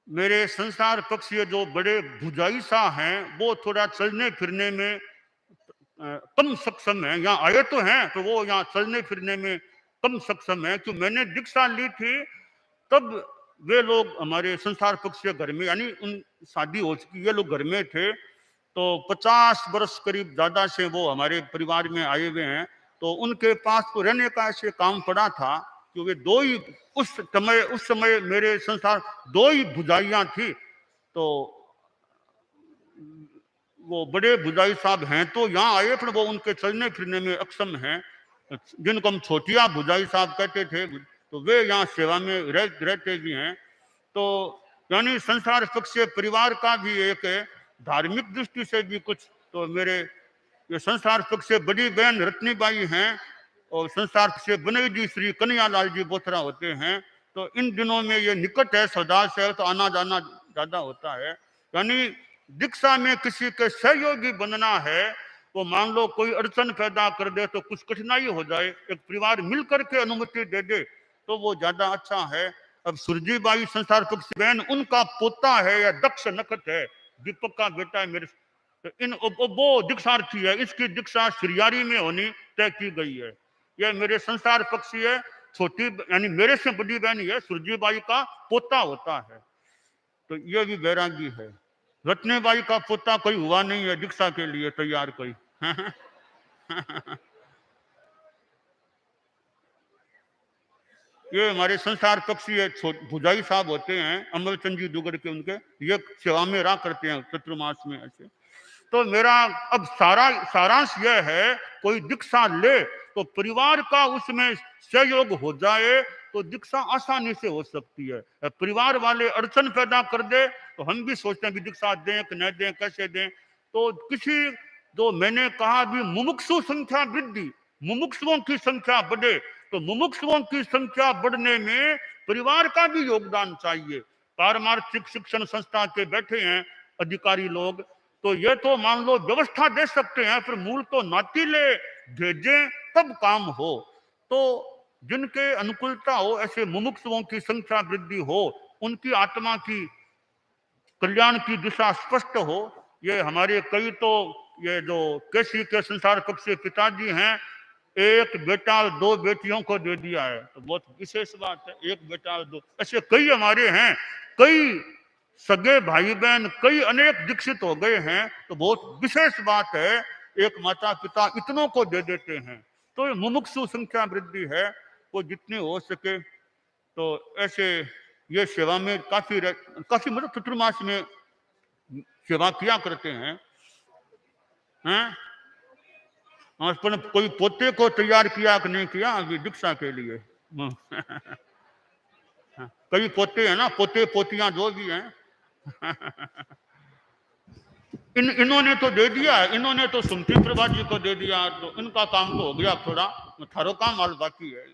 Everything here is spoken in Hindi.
मेरे संसार पक्षीय जो बड़े भुजाई सा हैं, वो थोड़ा चलने फिरने में कम सक्षम है। यहाँ आए तो हैं, तो वो यहाँ चलने फिरने में कम सक्षम है। क्यों मैंने दीक्षा ली थी तब वे लोग हमारे संसार पक्षीय घर में, यानी उन शादी हो चुकी, ये लोग घर में थे। तो 50 वर्ष करीब ज्यादा से वो हमारे परिवार में आए हुए हैं। तो उनके पास तो रहने का ऐसे काम पड़ा था कि वे दो ही उस समय मेरे संसार दो ही भुजाइयां थी। तो वो बड़े भुजाई साहब हैं तो यहाँ आए, पर वो उनके चलने फिरने में अक्षम हैं, जिनको हम छोटिया भुजाई साहब कहते थे। तो वे यहाँ सेवा में रहते भी हैं। तो यानी संसार पक्षीय परिवार का भी एक धार्मिक दृष्टि से भी कुछ, तो मेरे ये संसार पक्षीय बड़ी बहन रत्नीबाई हैं और संसार पक्षीय बनई जी श्री कन्हैयालाल जी बोथरा होते हैं। तो इन दिनों में ये निकट है, सदा से, तो आना जाना ज्यादा होता है। यानी दीक्षा में किसी के सहयोगी बनना है, वो मान लो कोई अड़चन पैदा कर दे तो कुछ कठिनाई हो जाए, एक परिवार मिलकर के अनुमति दे दे तो वो ज्यादा अच्छा है। अब सुरजीबाई संसार पक्षी बहन, उनका पोता है या दक्ष नखत है, दीपक का बेटा है मेरे। तो वो दीक्षार्थी है, इसकी दीक्षा श्रियारी में होनी तय की गई है। यह मेरे संसार पक्षी है, छोटी यानी मेरे से बड़ी बहन है, सुरजीबाई का पोता होता है। तो यह भी बैरागी है। रत्नेबाई का पोता कोई हुआ नहीं है दीक्षा के लिए तैयार कोई। ये हमारे संसार पक्षी है, भुजाई साहब होते हैं, अमरचंद जी दुगड़ के, उनके ये सेवा में रहा करते हैं चतुर्मास में ऐसे। तो मेरा अब सारांश यह है, कोई दीक्षा ले तो परिवार का उसमें सहयोग हो जाए तो दीक्षा आसानी से हो सकती है। परिवार वाले अड़चन पैदा कर दे तो हम भी सोचते हैं कि दीक्षा दें कि न दें, कैसे दें। तो किसी, जो मैंने कहा भी, मुमुक्षु संख्या वृद्धि, मुमुक्षुओं की संख्या बढ़े, तो मुमुक्षुओं की संख्या बढ़ने में परिवार का भी योगदान चाहिए। पारमार्थिक शिक्षण संस्था के बैठे हैं अधिकारी लोग, तो ये तो मान लो व्यवस्था दे सकते हैं, फिर मूल तो नातीले भेजें तब काम हो। तो जिनके अनुकूलता हो, ऐसे मुमुक्षुओं की संख्या वृद्धि हो, उनकी आत्मा की कल्याण की दिशा स्पष्ट हो। ये हमारे कई तो ये जो केसी के संसार पक्षी पिताजी हैं, एक बेटा और दो बेटियों को दे दिया है, तो बहुत विशेष बात है। एक बेटा और दो, ऐसे कई हमारे हैं, कई सगे भाई बहन, कई अनेक दीक्षित हो गए हैं, तो बहुत विशेष बात है। एक माता पिता इतनों को दे देते हैं, तो मुमुक्षु संख्या वृद्धि है, वो जितनी हो सके। तो ऐसे ये सेवा में काफी मतलब चतुर्मास में सेवा किया करते हैं। कोई पोते को तैयार किया कि नहीं किया अभी दीक्षा के लिए? कई पोते हैं ना, पोते पोतियां जो भी हैं। इन्होंने तो दे दिया, इन्होंने तो सुमति प्रभा जी को दे दिया, तो इनका काम तो हो गया, थोड़ा थारो काम और बाकी है।